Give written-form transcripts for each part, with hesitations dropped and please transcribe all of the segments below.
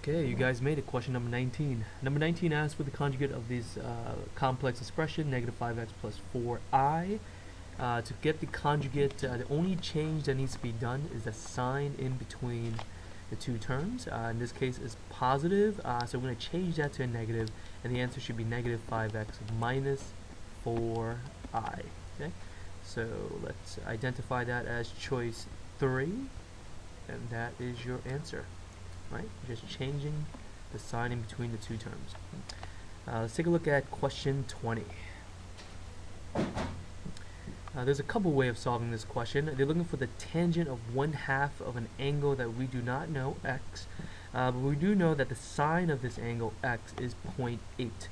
Okay, you guys made it. Question number 19. Number 19 asks for the conjugate of this complex expression, negative 5x plus 4i. To get the conjugate, the only change that needs to be done is the sign in between the two terms. In this case, is positive, so we're going to change that to a negative, and the answer should be negative 5x minus 4i. Okay, so let's identify that as choice 3, and that is your answer. Right? Just changing the sign in between the two terms. Let's take a look at question 20. There's a couple ways of solving this question. They're looking for the tangent of 1/2 of an angle that we do not know, x, but we do know that the sine of this angle, x, is 0.8.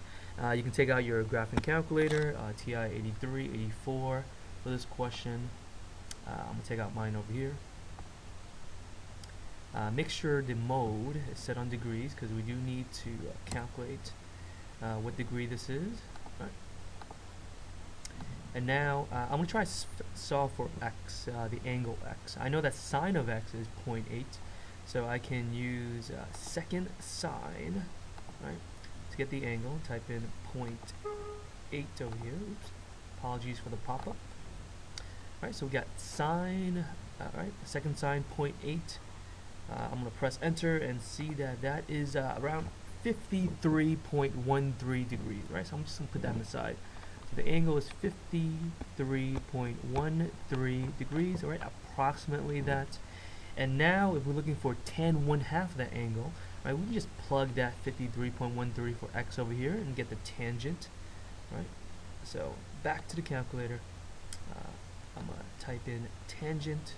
You can take out your graphing calculator, TI 83, 84 for this question. I'm going to take out mine over here. Make sure the mode is set on degrees because we do need to calculate what degree this is. Right. And now I'm going to try to solve for x, the angle x. I know that sine of x is 0.8, so I can use second sine, right, to get the angle. Type in 0.8 over here. Oops, apologies for the pop-up. Right, so we got sine, right, second sine 0.8. I'm going to press enter and see that that is around 53.13 degrees, right? So I'm just going to put that on the side. So the angle is 53.13 degrees, all right, approximately that. And now if we're looking for tan 1/2 of that angle, right, we can just plug that 53.13 for x over here and get the tangent, right? So back to the calculator. I'm going to type in tangent,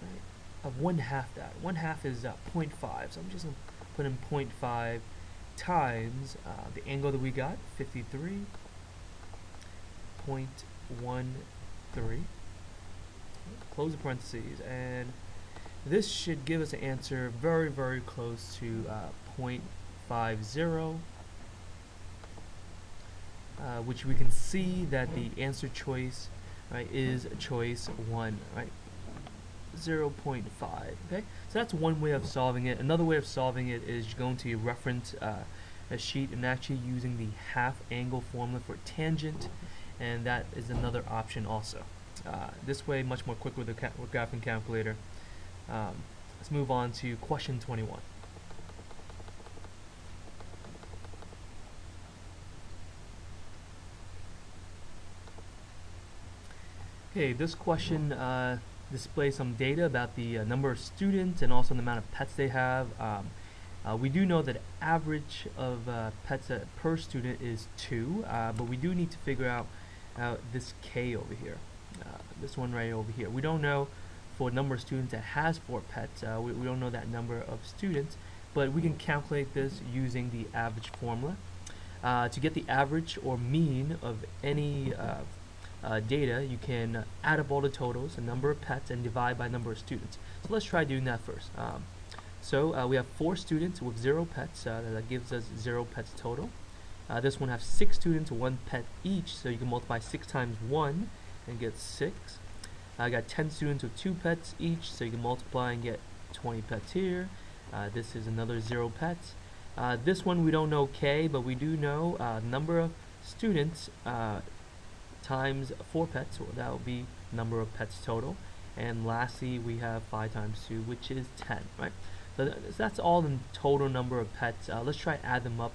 right, of 1/2 that. 1/2 is 0.5, so I'm just going to put in 0.5 times the angle that we got, 53.13. Close the parentheses, and this should give us an answer very, very close to 0.50, which we can see that the answer choice, right, is choice 1, right? 0.5. Okay, so that's one way of solving it. Another way of solving it is going to reference a sheet and actually using the half angle formula for tangent, and that is another option also. This way, much more quick with the graphing calculator. Let's move on to question 21. Okay, this question display some data about the number of students and also the amount of pets they have. We do know that average of pets per student is 2, but we do need to figure out this k over here, this one right over here. We don't know for a number of students that has 4 pets. We don't know that number of students, but we can calculate this using the average formula. To get the average or mean of any data, you can add up all the totals, the number of pets, and divide by number of students. So let's try doing that first. So we have 4 students with 0 pets. That gives us 0 pets total. This one has 6 students, 1 pet each, so you can multiply 6 times 1 and get 6. I got 10 students with 2 pets each, so you can multiply and get 20 pets here. This is another 0 pets. This one we don't know k, but we do know number of students times 4 pets, so that will be number of pets total. And lastly, we have 5 times 2, which is 10, right? So that's all the total number of pets. Let's try to add them up.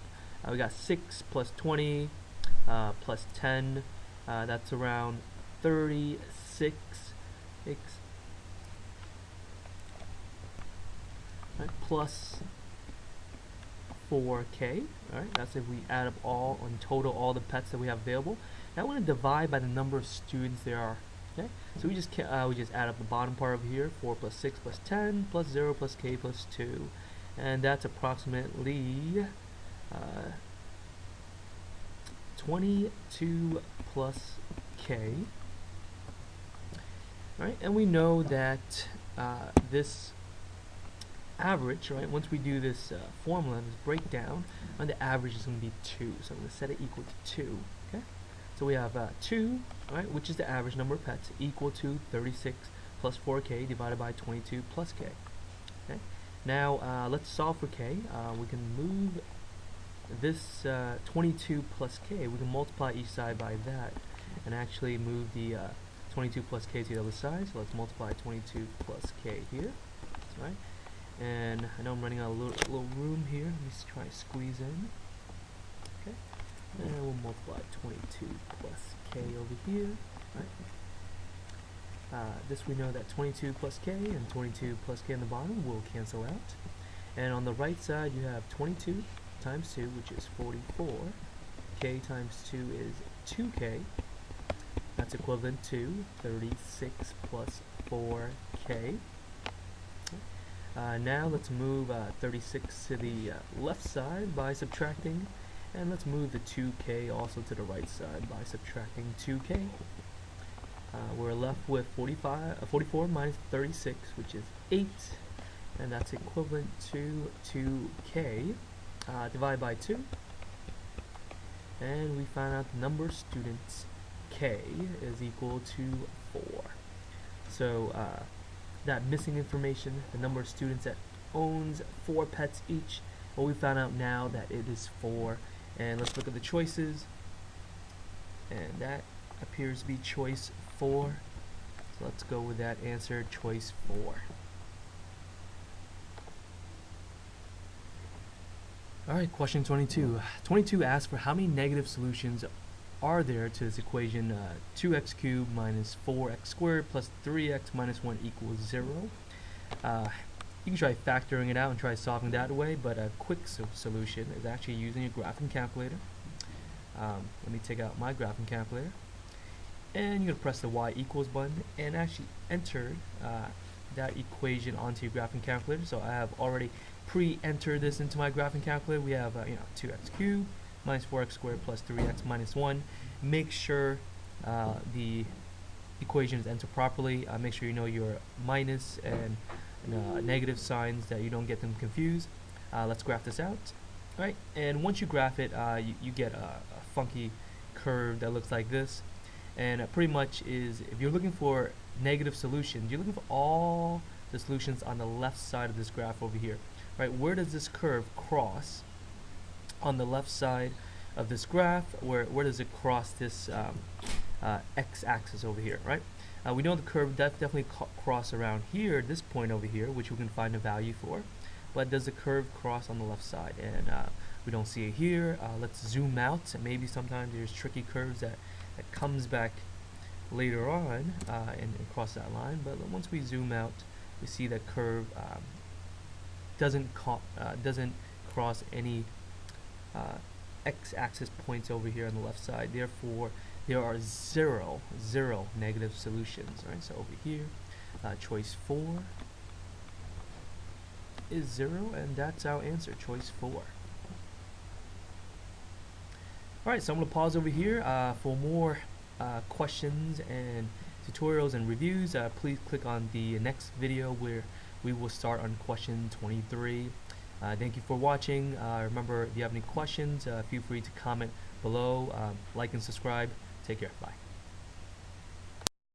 We got 6 plus 20 plus 10. That's around 36. Right, plus 4k. All right, that's if we add up all in total all the pets that we have available. Now I want to divide by the number of students there are. Okay, so we just add up the bottom part over here: 4 plus 6 plus 10 plus 0 plus k plus 2, and that's approximately 22 plus k. Right, and we know that this average, right, once we do this formula, this breakdown, and the average is going to be 2, so I'm going to set it equal to 2. Okay, so we have 2, right, which is the average number of pets, equal to 36 plus 4k divided by 22 plus k. Okay, Now let's solve for k. We can move this 22 plus k, we can multiply each side by that and actually move the 22 plus k to the other side. So let's multiply 22 plus k here. That's right. And I know I'm running out of a little room here. Let me try to squeeze in. Okay. And we'll multiply 22 plus k over here. Right. This we know that 22 plus k and 22 plus k on the bottom will cancel out. And on the right side you have 22 times 2, which is 44. K times 2 is 2k. That's equivalent to 36 plus 4k. Now let's move 36 to the left side by subtracting, and let's move the 2k also to the right side by subtracting 2k. We're left with 44 minus 36, which is 8, and that's equivalent to 2k. Divide by 2, and we find out the number of students k is equal to 4. So that missing information, the number of students that owns 4 pets each, well, we found out now that it is 4. And let's look at the choices, and that appears to be choice 4. So let's go with that answer, choice 4. Alright, question 22. 22 asks for how many negative solutions are there to this equation 2x cubed minus 4x squared plus 3x minus 1 equals 0. You can try factoring it out and try solving that way, but a quick solution is actually using a graphing calculator. Let me take out my graphing calculator. And you're going to press the y equals button and actually enter that equation onto your graphing calculator. So I have already pre-entered this into my graphing calculator. We have 2x cubed minus 4x squared plus 3x minus 1. Make sure the equation is entered properly. Make sure you know your minus and negative signs, that you don't get them confused. Let's graph this out. Right, and once you graph it, you get a funky curve that looks like this. And pretty much is, if you're looking for negative solutions, you're looking for all the solutions on the left side of this graph over here. Right, where does this curve cross on the left side of this graph? Where does it cross this x-axis over here? Right, we know the curve definitely cross around here, this point over here, which we can find a value for. But does the curve cross on the left side? And we don't see it here. Let's zoom out. Maybe sometimes there's tricky curves that comes back later on and cross that line. But once we zoom out, we see that curve doesn't cross any x-axis points over here on the left side. Therefore, there are zero negative solutions. Right. So over here, choice 4 is 0, and that's our answer, choice 4. Alright, so I'm going to pause over here. For more questions and tutorials and reviews, please click on the next video where we will start on question 23. Thank you for watching. Remember, if you have any questions, feel free to comment below. Like and subscribe. Take care. Bye.